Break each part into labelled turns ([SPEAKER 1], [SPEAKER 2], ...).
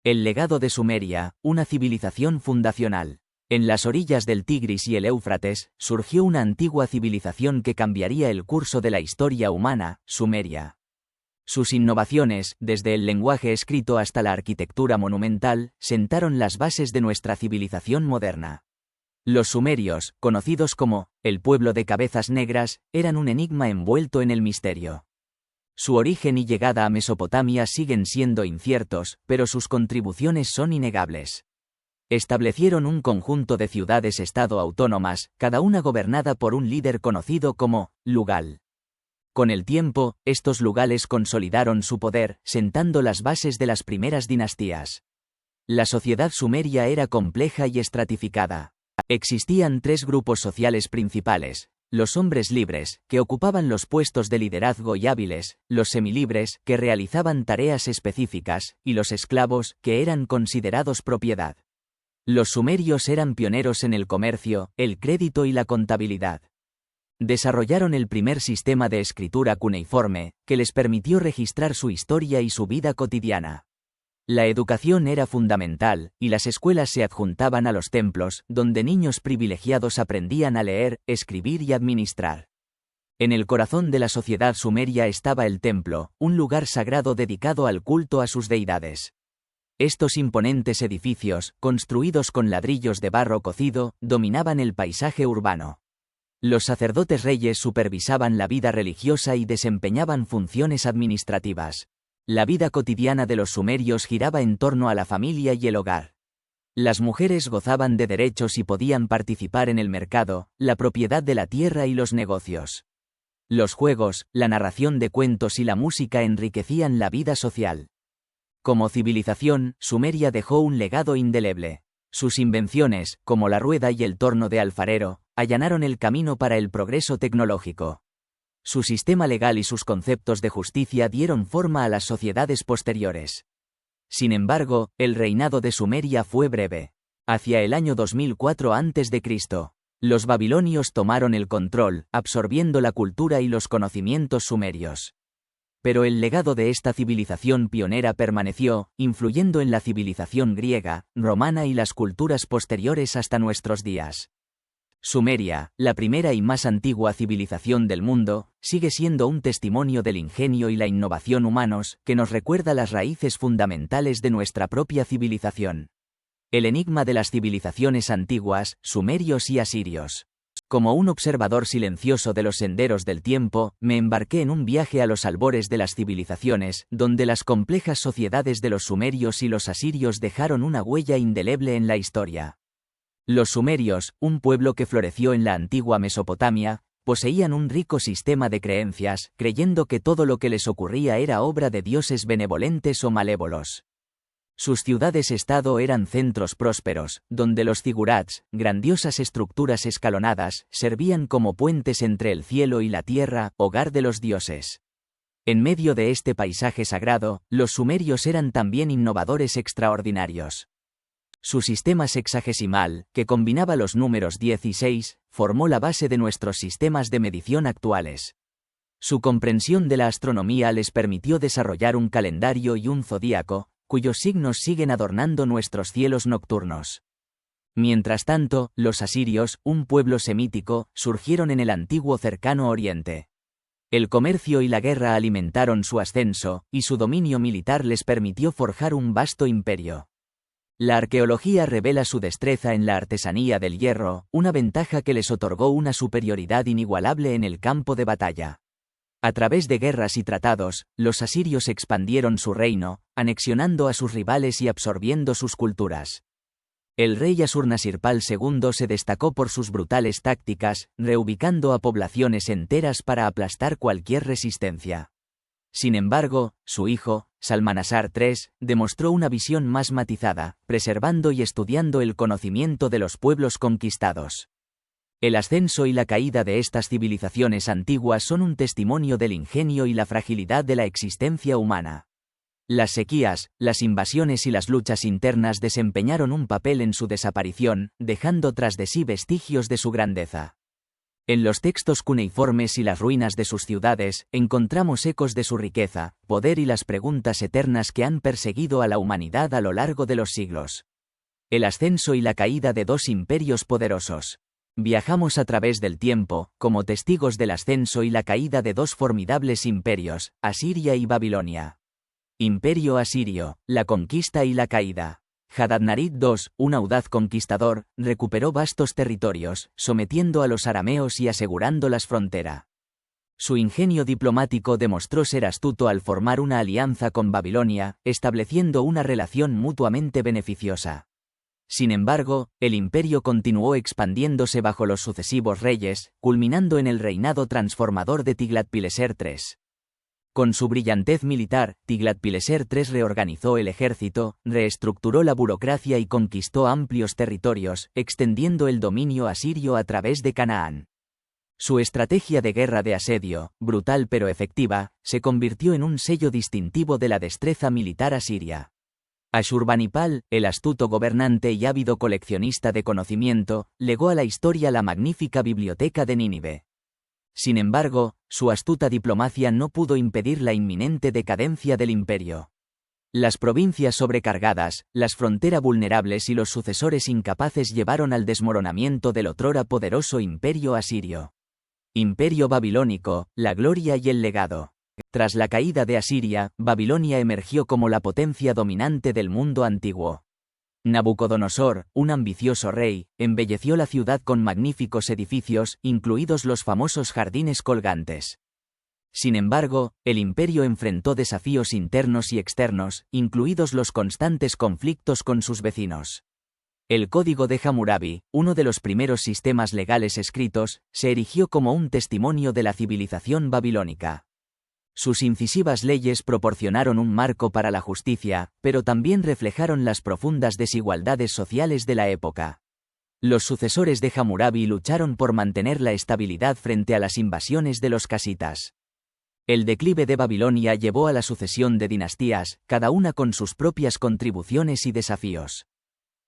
[SPEAKER 1] El legado de Sumeria, una civilización fundacional. En las orillas del Tigris y el Éufrates, surgió una antigua civilización que cambiaría el curso de la historia humana, Sumeria. Sus innovaciones, desde el lenguaje escrito hasta la arquitectura monumental, sentaron las bases de nuestra civilización moderna. Los sumerios, conocidos como el pueblo de cabezas negras, eran un enigma envuelto en el misterio. Su origen y llegada a Mesopotamia siguen siendo inciertos, pero sus contribuciones son innegables. Establecieron un conjunto de ciudades-estado autónomas, cada una gobernada por un líder conocido como Lugal. Con el tiempo, estos lugales consolidaron su poder, sentando las bases de las primeras dinastías. La sociedad sumeria era compleja y estratificada. Existían tres grupos sociales principales: los hombres libres, que ocupaban los puestos de liderazgo y hábiles; los semilibres, que realizaban tareas específicas; y los esclavos, que eran considerados propiedad. Los sumerios eran pioneros en el comercio, el crédito y la contabilidad. Desarrollaron el primer sistema de escritura cuneiforme, que les permitió registrar su historia y su vida cotidiana. La educación era fundamental, y las escuelas se adjuntaban a los templos, donde niños privilegiados aprendían a leer, escribir y administrar. En el corazón de la sociedad sumeria estaba el templo, un lugar sagrado dedicado al culto a sus deidades. Estos imponentes edificios, construidos con ladrillos de barro cocido, dominaban el paisaje urbano. Los sacerdotes reyes supervisaban la vida religiosa y desempeñaban funciones administrativas. La vida cotidiana de los sumerios giraba en torno a la familia y el hogar. Las mujeres gozaban de derechos y podían participar en el mercado, la propiedad de la tierra y los negocios. Los juegos, la narración de cuentos y la música enriquecían la vida social. Como civilización, Sumeria dejó un legado indeleble. Sus invenciones, como la rueda y el torno de alfarero, allanaron el camino para el progreso tecnológico. Su sistema legal y sus conceptos de justicia dieron forma a las sociedades posteriores. Sin embargo, el reinado de Sumeria fue breve. Hacia el año 2004 a.C., los babilonios tomaron el control, absorbiendo la cultura y los conocimientos sumerios. Pero el legado de esta civilización pionera permaneció, influyendo en la civilización griega, romana y las culturas posteriores hasta nuestros días. Sumeria, la primera y más antigua civilización del mundo, sigue siendo un testimonio del ingenio y la innovación humanos, que nos recuerda las raíces fundamentales de nuestra propia civilización. El enigma de las civilizaciones antiguas, sumerios y asirios. Como un observador silencioso de los senderos del tiempo, me embarqué en un viaje a los albores de las civilizaciones, donde las complejas sociedades de los sumerios y los asirios dejaron una huella indeleble en la historia. Los sumerios, un pueblo que floreció en la antigua Mesopotamia, poseían un rico sistema de creencias, creyendo que todo lo que les ocurría era obra de dioses benevolentes o malévolos. Sus ciudades-estado eran centros prósperos, donde los zigurats, grandiosas estructuras escalonadas, servían como puentes entre el cielo y la tierra, hogar de los dioses. En medio de este paisaje sagrado, los sumerios eran también innovadores extraordinarios. Su sistema sexagesimal, que combinaba los números 10 y 6, formó la base de nuestros sistemas de medición actuales. Su comprensión de la astronomía les permitió desarrollar un calendario y un zodíaco, cuyos signos siguen adornando nuestros cielos nocturnos. Mientras tanto, los asirios, un pueblo semítico, surgieron en el antiguo cercano oriente. El comercio y la guerra alimentaron su ascenso, y su dominio militar les permitió forjar un vasto imperio. La arqueología revela su destreza en la artesanía del hierro, una ventaja que les otorgó una superioridad inigualable en el campo de batalla. A través de guerras y tratados, los asirios expandieron su reino, anexionando a sus rivales y absorbiendo sus culturas. El rey Asurnasirpal II se destacó por sus brutales tácticas, reubicando a poblaciones enteras para aplastar cualquier resistencia. Sin embargo, su hijo, Salmanasar III, demostró una visión más matizada, preservando y estudiando el conocimiento de los pueblos conquistados. El ascenso y la caída de estas civilizaciones antiguas son un testimonio del ingenio y la fragilidad de la existencia humana. Las sequías, las invasiones y las luchas internas desempeñaron un papel en su desaparición, dejando tras de sí vestigios de su grandeza. En los textos cuneiformes y las ruinas de sus ciudades, encontramos ecos de su riqueza, poder y las preguntas eternas que han perseguido a la humanidad a lo largo de los siglos. El ascenso y la caída de dos imperios poderosos. Viajamos a través del tiempo, como testigos del ascenso y la caída de dos formidables imperios, Asiria y Babilonia. Imperio asirio, la conquista y la caída. Hadad-Narid II, un audaz conquistador, recuperó vastos territorios, sometiendo a los arameos y asegurando las fronteras. Su ingenio diplomático demostró ser astuto al formar una alianza con Babilonia, estableciendo una relación mutuamente beneficiosa. Sin embargo, el imperio continuó expandiéndose bajo los sucesivos reyes, culminando en el reinado transformador de Tiglat-Pileser III. Con su brillantez militar, Tiglat-Pileser III reorganizó el ejército, reestructuró la burocracia y conquistó amplios territorios, extendiendo el dominio asirio a través de Canaán. Su estrategia de guerra de asedio, brutal pero efectiva, se convirtió en un sello distintivo de la destreza militar asiria. Ashurbanipal, el astuto gobernante y ávido coleccionista de conocimiento, legó a la historia la magnífica biblioteca de Nínive. Sin embargo, su astuta diplomacia no pudo impedir la inminente decadencia del imperio. Las provincias sobrecargadas, las fronteras vulnerables y los sucesores incapaces llevaron al desmoronamiento del otrora poderoso imperio asirio. Imperio babilónico, la gloria y el legado. Tras la caída de Asiria, Babilonia emergió como la potencia dominante del mundo antiguo. Nabucodonosor, un ambicioso rey, embelleció la ciudad con magníficos edificios, incluidos los famosos jardines colgantes. Sin embargo, el imperio enfrentó desafíos internos y externos, incluidos los constantes conflictos con sus vecinos. El Código de Hammurabi, uno de los primeros sistemas legales escritos, se erigió como un testimonio de la civilización babilónica. Sus incisivas leyes proporcionaron un marco para la justicia, pero también reflejaron las profundas desigualdades sociales de la época. Los sucesores de Hammurabi lucharon por mantener la estabilidad frente a las invasiones de los casitas. El declive de Babilonia llevó a la sucesión de dinastías, cada una con sus propias contribuciones y desafíos.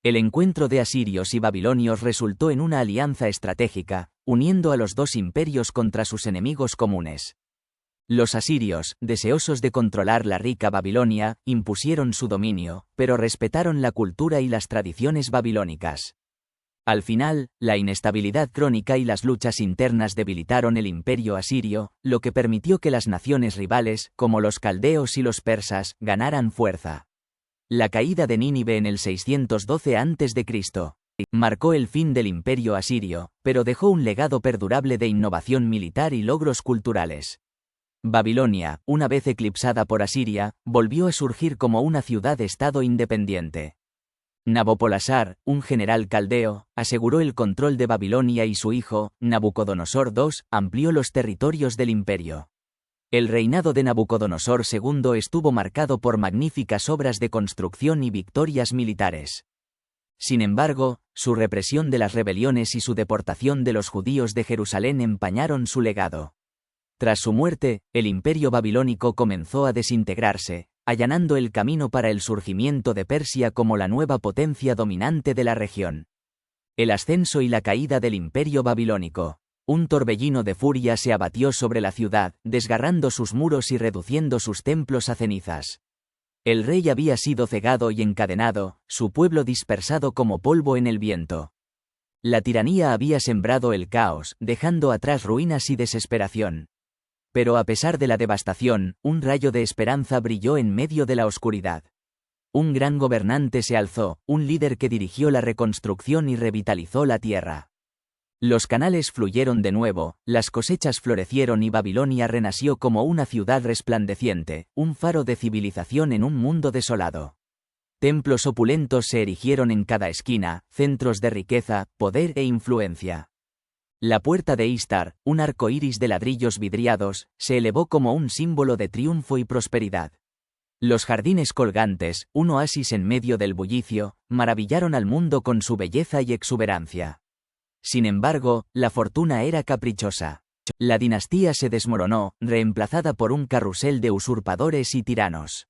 [SPEAKER 1] El encuentro de asirios y babilonios resultó en una alianza estratégica, uniendo a los dos imperios contra sus enemigos comunes. Los asirios, deseosos de controlar la rica Babilonia, impusieron su dominio, pero respetaron la cultura y las tradiciones babilónicas. Al final, la inestabilidad crónica y las luchas internas debilitaron el imperio asirio, lo que permitió que las naciones rivales, como los caldeos y los persas, ganaran fuerza. La caída de Nínive en el 612 a.C. marcó el fin del imperio asirio, pero dejó un legado perdurable de innovación militar y logros culturales. Babilonia, una vez eclipsada por Asiria, volvió a surgir como una ciudad-estado independiente. Nabopolassar, un general caldeo, aseguró el control de Babilonia y su hijo, Nabucodonosor II, amplió los territorios del imperio. El reinado de Nabucodonosor II estuvo marcado por magníficas obras de construcción y victorias militares. Sin embargo, su represión de las rebeliones y su deportación de los judíos de Jerusalén empañaron su legado. Tras su muerte, el imperio babilónico comenzó a desintegrarse, allanando el camino para el surgimiento de Persia como la nueva potencia dominante de la región. El ascenso y la caída del imperio babilónico. Un torbellino de furia se abatió sobre la ciudad, desgarrando sus muros y reduciendo sus templos a cenizas. El rey había sido cegado y encadenado, su pueblo dispersado como polvo en el viento. La tiranía había sembrado el caos, dejando atrás ruinas y desesperación. Pero a pesar de la devastación, un rayo de esperanza brilló en medio de la oscuridad. Un gran gobernante se alzó, un líder que dirigió la reconstrucción y revitalizó la tierra. Los canales fluyeron de nuevo, las cosechas florecieron y Babilonia renació como una ciudad resplandeciente, un faro de civilización en un mundo desolado. Templos opulentos se erigieron en cada esquina, centros de riqueza, poder e influencia. La puerta de Istar, un arco iris de ladrillos vidriados, se elevó como un símbolo de triunfo y prosperidad. Los jardines colgantes, un oasis en medio del bullicio, maravillaron al mundo con su belleza y exuberancia. Sin embargo, la fortuna era caprichosa. La dinastía se desmoronó, reemplazada por un carrusel de usurpadores y tiranos.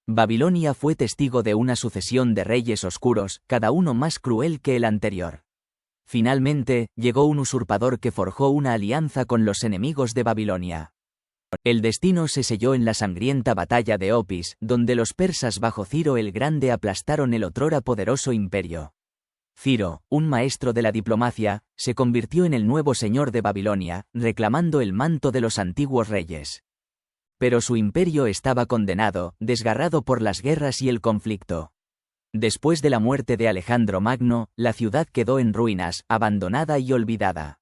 [SPEAKER 1] Babilonia fue testigo de una sucesión de reyes oscuros, cada uno más cruel que el anterior. Finalmente, llegó un usurpador que forjó una alianza con los enemigos de Babilonia. El destino se selló en la sangrienta batalla de Opis, donde los persas bajo Ciro el Grande aplastaron el otrora poderoso imperio. Ciro, un maestro de la diplomacia, se convirtió en el nuevo señor de Babilonia, reclamando el manto de los antiguos reyes. Pero su imperio estaba condenado, desgarrado por las guerras y el conflicto. Después de la muerte de Alejandro Magno, la ciudad quedó en ruinas, abandonada y olvidada.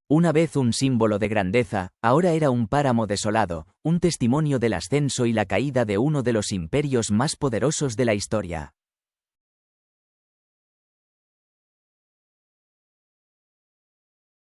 [SPEAKER 1] Una vez un símbolo de grandeza, ahora era un páramo desolado, un testimonio del ascenso y la caída de uno de los imperios más poderosos de la historia.